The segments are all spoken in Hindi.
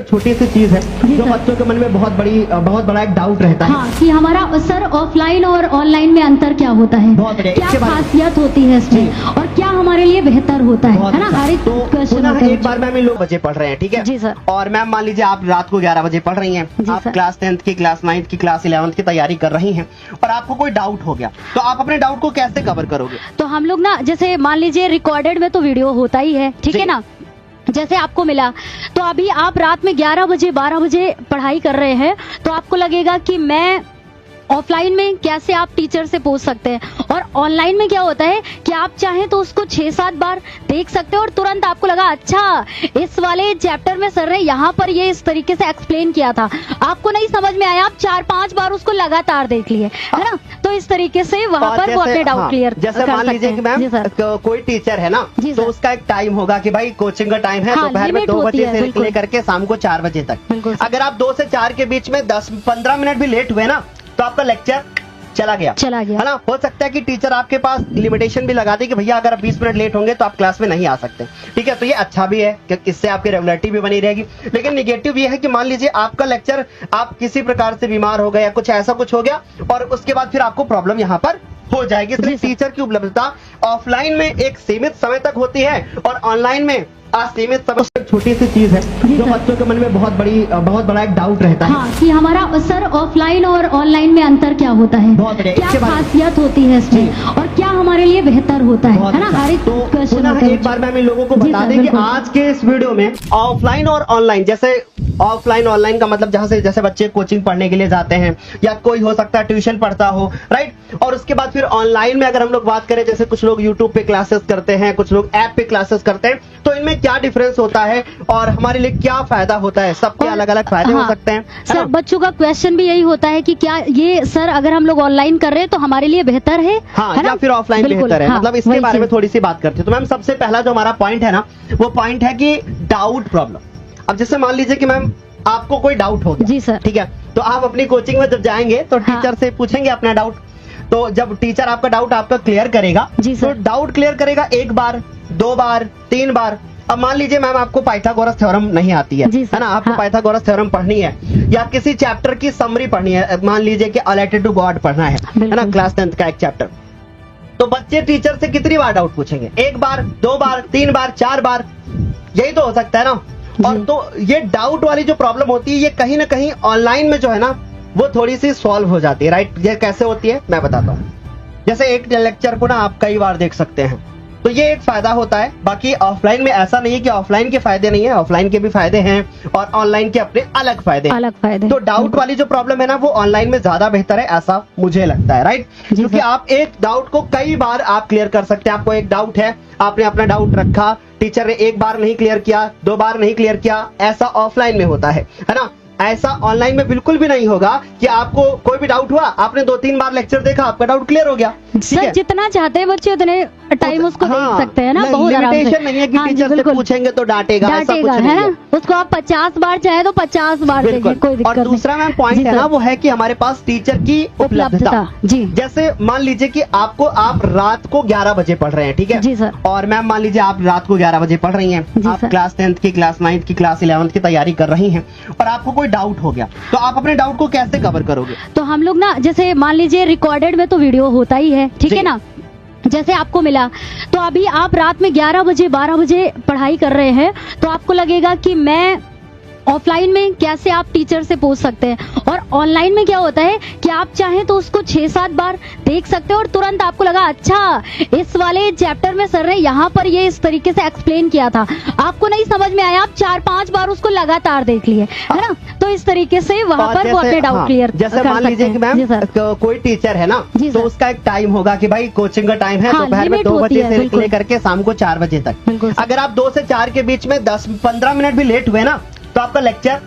छोटी सी चीज है जो बच्चों के मन में बहुत बड़ा एक डाउट रहता है। हाँ, कि हमारा सर ऑफलाइन और ऑनलाइन में अंतर क्या होता है, बहुत बढ़िया, क्या खासियत होती है इसमें और क्या हमारे लिए बेहतर होता है ना। हर एक क्वेश्चन एक बार मैम इन लोग बजे पढ़ रहे हैं, ठीक है जी सर। और मैम मान लीजिए आप रात को 11 बजे पढ़ रही हैं, आप क्लास 10th की, क्लास 9th की, क्लास 11th की तैयारी कर रही हैं और आपको कोई डाउट हो गया तो आप अपने डाउट को कैसे कवर करोगे? तो हम लोग ना, जैसे मान लीजिए रिकॉर्डेड में तो वीडियो होता ही है, ठीक है ना। जैसे आपको मिला तो अभी आप रात में 11 बजे 12 बजे पढ़ाई कर रहे हैं तो आपको लगेगा कि मैं ऑफलाइन में कैसे आप टीचर से पूछ सकते हैं, और ऑनलाइन में क्या होता है कि आप चाहें तो उसको 6-7 बार देख सकते हैं और तुरंत आपको लगा अच्छा इस वाले चैप्टर में सर ने यहाँ पर ये इस तरीके से एक्सप्लेन किया था, आपको नहीं समझ में आया, आप 4-5 बार उसको लगातार देख लिए, है ना। तो इस तरीके से वहाँ पर वो अपने डाउट क्लियर कर सकते हैं। जैसे मान लीजिए कि मैम कोई टीचर है ना, तो उसका एक टाइम होगा कि भाई कोचिंग का टाइम है दोपहर में 2 बजे से लेकर के शाम को 4 बजे तक। अगर आप 2 से 4 के बीच में 10-15 मिनट भी लेट हुए ना तो आपका लेक्चर चला गया है ना। हो सकता है कि टीचर आपके पास लिमिटेशन भी लगा दे कि भैया अगर आप 20 मिनट लेट होंगे तो आप क्लास में नहीं आ सकते, ठीक है। तो ये अच्छा भी है कि इससे आपकी रेगुलरिटी भी बनी रहेगी, लेकिन निगेटिव ये है कि मान लीजिए आपका लेक्चर आप किसी प्रकार से बीमार हो गए या कुछ ऐसा कुछ हो गया और उसके बाद फिर आपको प्रॉब्लम यहाँ पर हो जाएगी। इसलिए टीचर की उपलब्धता ऑफलाइन में एक सीमित समय तक होती है और ऑनलाइन में असीमित समय। छोटी सी चीज है जो बच्चों के मन में बहुत बड़ा एक डाउट रहता है। हाँ, कि हमारा सर ऑफलाइन और ऑनलाइन में अंतर क्या होता है, बहुत बढ़िया, क्या खासियत होती है इसमें और क्या हमारे लिए बेहतर होता है ना। हर एक क्वेश्चन एक बार मैम इन लोगों को बता दें कि आज के इस वीडियो में ऑफलाइन और ऑनलाइन, जैसे ऑफलाइन ऑनलाइन का मतलब जहां से जैसे बच्चे कोचिंग पढ़ने के लिए जाते हैं या कोई हो सकता है ट्यूशन पढ़ता हो, राइट। और उसके बाद फिर ऑनलाइन में अगर हम लोग बात करें, जैसे कुछ लोग यूट्यूब पे क्लासेस करते हैं, कुछ लोग ऐप पे क्लासेस करते हैं, तो इनमें क्या डिफरेंस होता है और हमारे लिए क्या फायदा होता है? सबके अलग अलग फायदे हो सकते हैं। सर बच्चों का क्वेश्चन भी यही होता है कि क्या ये सर अगर हम लोग ऑनलाइन कर रहे हैं तो हमारे लिए बेहतर है, हाँ, या फिर ऑफलाइन बेहतर है, मतलब इसके बारे में थोड़ी सी बात करते हैं। तो मैम सबसे पहला जो हमारा पॉइंट है ना, वो पॉइंट है कि डाउट प्रॉब्लम। अब जैसे मान लीजिए कि मैम आपको कोई डाउट हो गया, जी सर, ठीक है, तो आप अपनी कोचिंग में जब जाएंगे तो टीचर से पूछेंगे अपना डाउट। तो जब टीचर आपका डाउट आपका क्लियर करेगा, तो डाउट क्लियर करेगा 1 बार 2 बार 3 बार। अब मान लीजिए मैम आपको पाइथागोरस थ्योरम नहीं आती है ना, आपको पाइथागोरस थ्योरम पढ़नी है या किसी चैप्टर की समरी पढ़नी है, मान लीजिए कि रिलेटेड टू गॉड पढ़ना है ना, क्लास 10th का एक चैप्टर। तो बच्चे टीचर से कितनी बार डाउट पूछेंगे? 1 बार 2 बार 3 बार 4 बार, यही तो हो सकता है ना। और तो ये डाउट वाली जो प्रॉब्लम होती है ये कहीं ना कहीं ऑनलाइन में जो है ना वो थोड़ी सी सॉल्व हो जाती है, राइट। ये कैसे होती है मैं बताता हूँ। जैसे एक लेक्चर को ना आप कई बार देख सकते हैं, तो ये एक फायदा होता है। बाकी ऑफलाइन में ऐसा नहीं है कि ऑफलाइन के फायदे नहीं है, ऑफलाइन के भी फायदे हैं और ऑनलाइन के अपने अलग फायदे। तो डाउट वाली जो प्रॉब्लम है ना वो ऑनलाइन में ज्यादा बेहतर है, ऐसा मुझे लगता है, राइट। क्योंकि आप एक डाउट को कई बार आप क्लियर कर सकते हैं। आपको एक डाउट है, आपने अपना डाउट रखा, टीचर ने 1 बार नहीं क्लियर किया, 2 बार नहीं क्लियर किया, ऐसा ऑफलाइन में होता है ना। ऐसा ऑनलाइन में बिल्कुल भी नहीं होगा कि आपको कोई भी डाउट हुआ, आपने 2-3 बार लेक्चर देखा, आपका डाउट क्लियर हो गया। सर जितना चाहते हैं बच्चे उतने टाइम उसको देख सकते हैं ना, बहुत लिमिटेशन नहीं है कि टीचर से पूछेंगे तो डांटेगा, ऐसा कुछ नहीं है। उसको आप 50 बार चाहे तो 50 बार देखिए, कोई दिक्कत नहीं। और दूसरा मैम पॉइंट है ना वो है कि हमारे पास टीचर की उपलब्धता। जी, जैसे मान लीजिए कि आप रात को 11 बजे पढ़ रहे हैं, ठीक है जी सर, और मैम मान लीजिए आप रात को 11 बजे पढ़ रही हैं, आप क्लास 10th की, क्लास 9th की, क्लास 11th की तैयारी कर रही हैं और आपको कोई डाउट हो गया तो आप अपने डाउट को कैसे कवर करोगे? तो हम लोग ना, जैसे मान लीजिए रिकॉर्डेड में तो वीडियो होता ही है, ठीक है ना। जैसे आपको मिला तो अभी आप रात में 11 बजे 12 बजे पढ़ाई कर रहे हैं तो आपको लगेगा कि मैं ऑफलाइन में कैसे आप टीचर से पूछ सकते हैं, और ऑनलाइन में क्या होता है कि आप चाहें तो उसको 6-7 बार देख सकते हैं और तुरंत आपको लगा अच्छा इस वाले चैप्टर में सर ने यहाँ पर ये इस तरीके से एक्सप्लेन किया था, आपको नहीं समझ में आया, आप 4-5 बार उसको लगातार देख लिए, है ना। तो इस तरीके से वहाँ पर वो अपने डाउट क्लियर कर सकते हैं। जैसे मान लीजिए कि मैम कोई टीचर है ना, तो उसका एक टाइम होगा कि भाई कोचिंग का टाइम है दोपहर में 2 बजे से लेकर के शाम को 4 बजे तक। अगर आप 2 से 4 के बीच में 10-15 मिनट भी लेट हुए ना तो आपका लेक्चर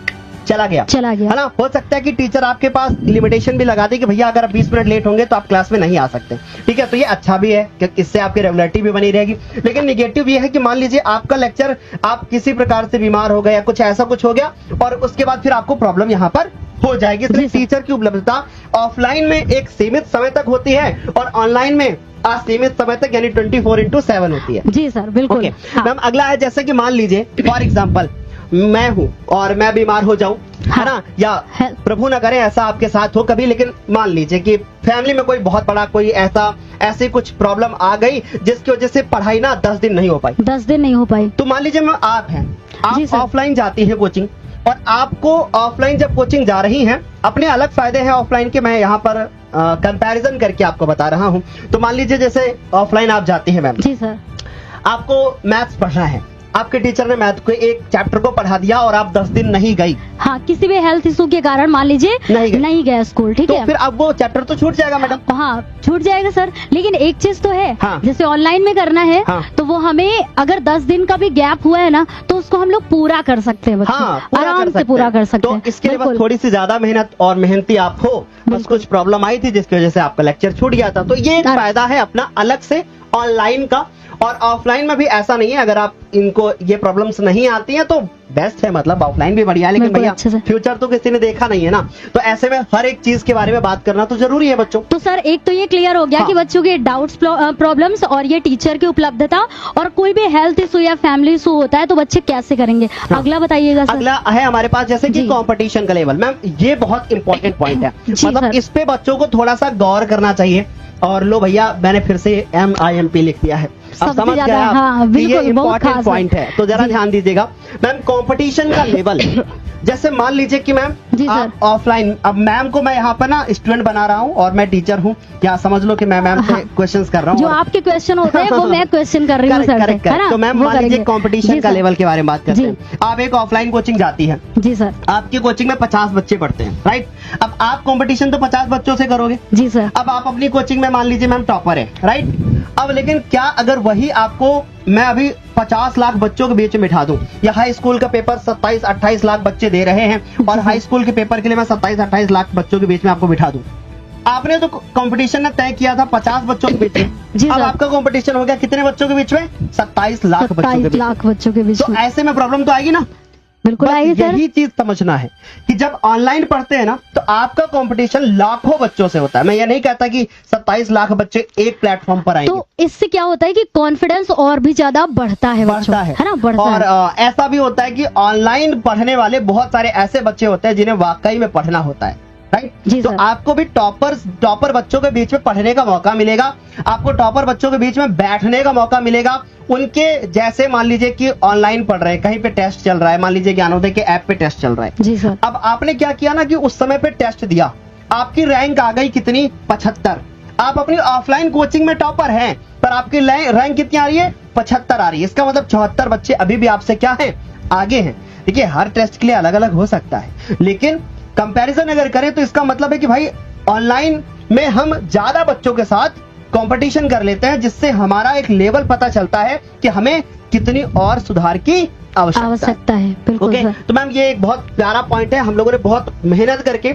चला गया है ना। हो सकता है कि टीचर आपके पास लिमिटेशन भी लगा दे कि भैया अगर आप 20 मिनट लेट होंगे तो आप क्लास में नहीं आ सकते, ठीक है। तो ये अच्छा भी है कि इससे आपकी रेगुलरिटी भी बनी रहेगी, लेकिन निगेटिव ये है कि मान लीजिए आपका लेक्चर आप किसी प्रकार से बीमार हो गए या कुछ ऐसा कुछ हो गया और उसके बाद फिर आपको प्रॉब्लम यहाँ पर हो जाएगी। इसलिए टीचर की उपलब्धता ऑफलाइन में एक सीमित समय तक होती है और ऑनलाइन में असीमित समय तक यानी 24/7 होती है। जी सर, बिल्कुल। मैम अगला है जैसे कि मान लीजिए फॉर एग्जाम्पल मैं हूँ और मैं बीमार हो जाऊं, है ना, या प्रभु न करे ऐसा आपके साथ हो कभी, लेकिन मान लीजिए कि फैमिली में कोई बहुत बड़ा कोई ऐसी कुछ प्रॉब्लम आ गई जिसकी वजह से पढ़ाई ना 10 दिन नहीं हो पाई, 10 दिन नहीं हो पाई, तो मान लीजिए आप हैं, आप ऑफलाइन जाती है कोचिंग, और आपको ऑफलाइन जब कोचिंग जा रही हैं, अपने अलग फायदे हैं ऑफलाइन के, मैं यहाँ पर कंपैरिजन करके आपको बता रहा हूँ। तो मान लीजिए जैसे ऑफलाइन आप जाती हैं मैम, जी सर, आपको मैथ्स पढ़ना है, आपके टीचर ने मैथ को एक चैप्टर को पढ़ा दिया और आप 10 दिन नहीं गई, हाँ, किसी भी हेल्थ इशू के कारण मान लीजिए नहीं गए स्कूल, ठीक है, तो फिर अब वो चैप्टर तो छूट जाएगा मैडम। हाँ, छूट जाएगा सर, लेकिन एक चीज तो है, हाँ, जैसे ऑनलाइन में करना है, हाँ, तो वो हमें अगर 10 दिन का भी गैप हुआ है ना, तो उसको हम लोग पूरा कर सकते हैं, हाँ, आराम से पूरा कर सकते हैं। तो इसके लिए बस थोड़ी सी ज्यादा मेहनत और मेहनती आप हो, बस कुछ प्रॉब्लम आई थी जिसकी वजह से आपका लेक्चर छूट गया था, तो ये एक फायदा है अपना अलग से ऑनलाइन का। और ऑफलाइन में भी ऐसा नहीं है, अगर आप इनको ये प्रॉब्लम्स नहीं आती हैं तो बेस्ट है, मतलब ऑफलाइन भी बढ़िया है, लेकिन भैया फ्यूचर तो किसी ने देखा नहीं है ना, तो ऐसे में हर एक चीज के बारे में बात करना तो जरूरी है बच्चों। तो सर एक तो ये क्लियर हो गया, हाँ, कि बच्चों के डाउट्स, प्रॉब्लम्स और ये टीचर की उपलब्धता, और कोई भी हेल्थ इशू या फैमिली इशू होता है तो बच्चे कैसे करेंगे, हाँ, अगला बताइएगा सर। अगला है हमारे पास जैसे कि कंपटीशन का लेवल, मैम ये बहुत इंपॉर्टेंट पॉइंट है, मतलब इस पे बच्चों को थोड़ा सा गौर करना चाहिए। और लो भैया, मैंने फिर से MIMP लिख दिया है, अब समझ गया आप, हाँ, ये इम्पोर्टेंट पॉइंट है, तो जरा ध्यान दीजिएगा मैम। कंपटीशन का लेवल, जैसे मान लीजिए कि मैम आप ऑफलाइन, अब मैम को मैं यहाँ पर ना स्टूडेंट बना रहा हूँ और मैं टीचर हूँ, क्या समझ लो कि मैं मैम से क्वेश्चंस कर रहा हूँ, जो आपके क्वेश्चन होते हैं वो मैं क्वेश्चन कर रही हूँ सर से, है ना। तो मैम मान लीजिए कंपटीशन का लेवल के बारे में बात करते हैं। आप एक ऑफलाइन कोचिंग जाती है, जी सर, आपकी कोचिंग में 50 बच्चे पढ़ते हैं, राइट, अब आप कंपटीशन तो 50 बच्चों से करोगे, जी सर, अब आप अपनी कोचिंग में मान लीजिए मैम टॉपर है, राइट, अब लेकिन क्या अगर वही आपको मैं अभी 50 लाख बच्चों के बीच में बिठा दूं, या हाई स्कूल का पेपर 27-28 लाख बच्चे दे रहे हैं और हाई स्कूल के पेपर के लिए मैं 27-28 लाख बच्चों के बीच में आपको बिठा दूं, आपने तो कंपटीशन ने तय किया था 50 बच्चों के बीच में, अब आपका कंपटीशन हो गया कितने बच्चों के बीच में, 27 लाख बच्चों के बीच में, तो ऐसे में प्रॉब्लम तो आएगी ना, बिल्कुल आएगी सर। यही चीज समझना है कि जब ऑनलाइन पढ़ते हैं ना तो आपका कंपटीशन लाखों बच्चों से होता है, मैं ये नहीं कहता कि 27 लाख बच्चे एक प्लेटफॉर्म पर आएंगे, तो इससे क्या होता है कि कॉन्फिडेंस और भी ज्यादा बढ़ता है ना, बढ़ता है। और ऐसा भी होता है कि ऑनलाइन पढ़ने वाले बहुत सारे ऐसे बच्चे होते हैं जिन्हें वाकई में पढ़ना होता है, राइट, तो आपको भी टॉपर बच्चों के बीच में पढ़ने का मौका मिलेगा, आपको टॉपर बच्चों के बीच में बैठने का मौका मिलेगा, उनके जैसे मान लीजिए कि ऑनलाइन पढ़ रहे हैं, कहीं पे टेस्ट चल रहा है, मान लीजिए ज्ञानोदय के ऐप पे टेस्ट चल रहा है, जी सर, अब आपने क्या किया ना कि उस समय पे टेस्ट दिया, आपकी रैंक आ गई कितनी, 75, आप अपनी ऑफलाइन कोचिंग में टॉपर हैं पर आपकी रैंक कितनी आ रही है, 75 आ रही है, इसका मतलब 74 बच्चे अभी भी आपसे क्या है, आगे हैं। देखिए हर टेस्ट के लिए अलग अलग हो सकता है, लेकिन कंपैरिजन अगर करें तो इसका मतलब है कि भाई ऑनलाइन में हम ज्यादा बच्चों के साथ कंपटीशन कर लेते हैं, जिससे हमारा एक लेवल पता चलता है कि हमें कितनी और सुधार की आवश्यकता है। बिल्कुल तो मैम ये एक बहुत प्यारा पॉइंट है, हम लोगों ने बहुत मेहनत करके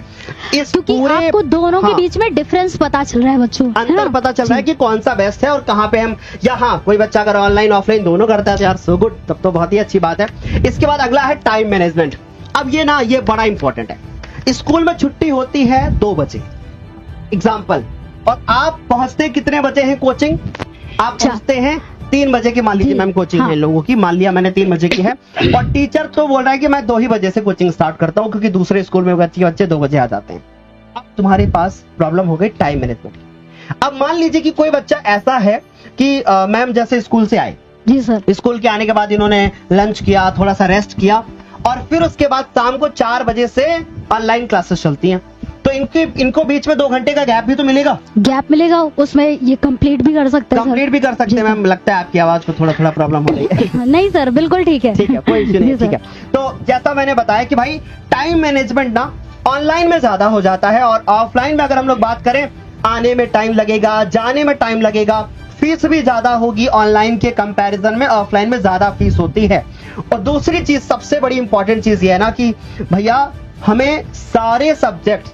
इस पूरे आपको दोनों के बीच में डिफरेंस पता चल रहा है, बच्चों अंतर पता चल रहा है कि कौन सा बेस्ट है और कहाँ पे हम, या हाँ कोई बच्चा अगर ऑनलाइन ऑफलाइन दोनों करता है तो यार सो गुड, तब तो बहुत ही अच्छी बात है। इसके बाद अगला है टाइम मैनेजमेंट। अब ये बड़ा इंपॉर्टेंट है। स्कूल में छुट्टी होती है 2 बजे एग्जाम्पल, और आप पहुंचते कितने बजे हैं कोचिंग, आप पहुंचते हैं 3 बजे की, मान लीजिए मैम कोचिंग है लोगों की, मान लिया मैंने 3 बजे की है, और टीचर तो बोल रहा है कि मैं 2 ही बजे से कोचिंग स्टार्ट करता हूं क्योंकि दूसरे स्कूल में बच्चे 2 बजे आ जाते हैं। अब तुम्हारे पास प्रॉब्लम हो गई टाइम मैनेजमेंट। अब मान लीजिए कि कोई बच्चा ऐसा है कि मैम जैसे स्कूल से आए, जी सर, स्कूल के आने के बाद इन्होंने लंच किया, थोड़ा सा रेस्ट किया, और फिर उसके बाद शाम को 4 बजे से ऑनलाइन क्लासेस चलती हैं, तो इनको बीच में 2 घंटे का गैप भी तो मिलेगा, उसमें ये कंप्लीट भी कर सकते हैं। मैम लगता है आपकी आवाज को थोड़ा प्रॉब्लम हो रही है। नहीं सर, बिल्कुल ठीक है, कोई इश्यू नहीं, ठीक है। तो जैसा मैंने बताया कि भाई टाइम मैनेजमेंट ना ऑनलाइन में ज्यादा हो जाता है, और ऑफलाइन में अगर हम लोग बात करें, आने में टाइम लगेगा, जाने में टाइम लगेगा, फीस भी ज्यादा होगी, ऑनलाइन के कंपैरिजन में ऑफलाइन में ज्यादा फीस होती है। और दूसरी चीज, सबसे बड़ी इंपॉर्टेंट चीज ये है ना कि भैया हमें सारे सब्जेक्ट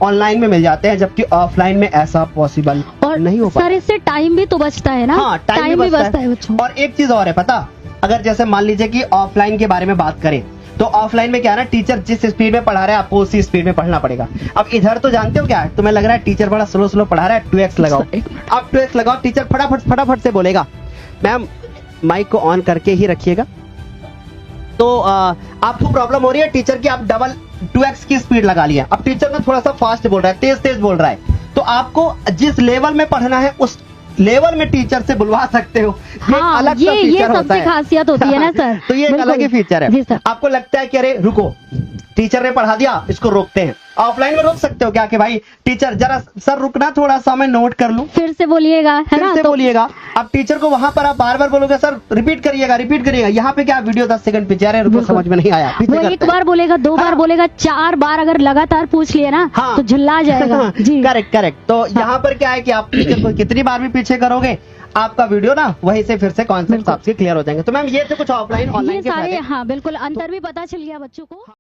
ऑनलाइन में मिल जाते हैं, जबकि ऑफलाइन में ऐसा पॉसिबल नहीं हो पाता। सर इससे टाइम भी तो बचता है ना। हाँ, टाइम भी बचता है बच्चों। और एक चीज और है पता, अगर जैसे मान लीजिए कि ऑफलाइन के बारे में बात करें तो ऑफलाइन में क्या है ना, टीचर जिस स्पीड में पढ़ा रहा है आपको उसी स्पीड में पढ़ना पड़ेगा। अब इधर तो जानते हो क्या है, तुम्हें लग रहा है टीचर बड़ा स्लो पढ़ा रहा है, 2x लगाओ, अब 2x लगाओ, टीचर फटाफट से बोलेगा मैम माइक को ऑन करके ही रखिएगा, तो आपको प्रॉब्लम हो रही है टीचर की, आप डबल 2x की स्पीड लगा लिया, अब टीचर ना थोड़ा सा फास्ट बोल रहा है, तेज तेज बोल रहा है, तो आपको जिस लेवल में पढ़ना है उस लेवल में टीचर से बुलवा सकते हो। हाँ, अलग ये सबसे खासियत होती है ना सर। तो ये एक अलग ही फीचर है। जी सर। आपको लगता है कि अरे रुको, टीचर ने पढ़ा दिया, इसको रोकते हैं, ऑफलाइन में रोक सकते हो क्या कि भाई टीचर जरा सर रुकना, थोड़ा सा मैं नोट कर लूं, फिर से बोलिएगा, है फिर ना, से तो बोलिएगा। अब टीचर को वहां पर आप बार बार बोलोगे सर रिपीट करिएगा, रिपीट करिएगा, यहाँ पे क्या वीडियो 10 सेकंड पीछे, अरे रुको समझ में नहीं आया, वो एक बार बोलेगा, 2 बार बोलेगा, 4 बार अगर लगातार पूछ लिए ना हाँ, तो झुल्ला जाएगा। जी करेक्ट करेक्ट। तो यहाँ पर क्या है कि आप टीचर को कितनी बार भी पीछे करोगे, आपका वीडियो ना वहीं से फिर से कॉन्सेप्ट आपके क्लियर हो जाएंगे। तो मैम ये थे कुछ ऑफलाइन ऑनलाइन के सारे, फायदे। हाँ बिल्कुल, अंतर भी पता चल गया बच्चों को।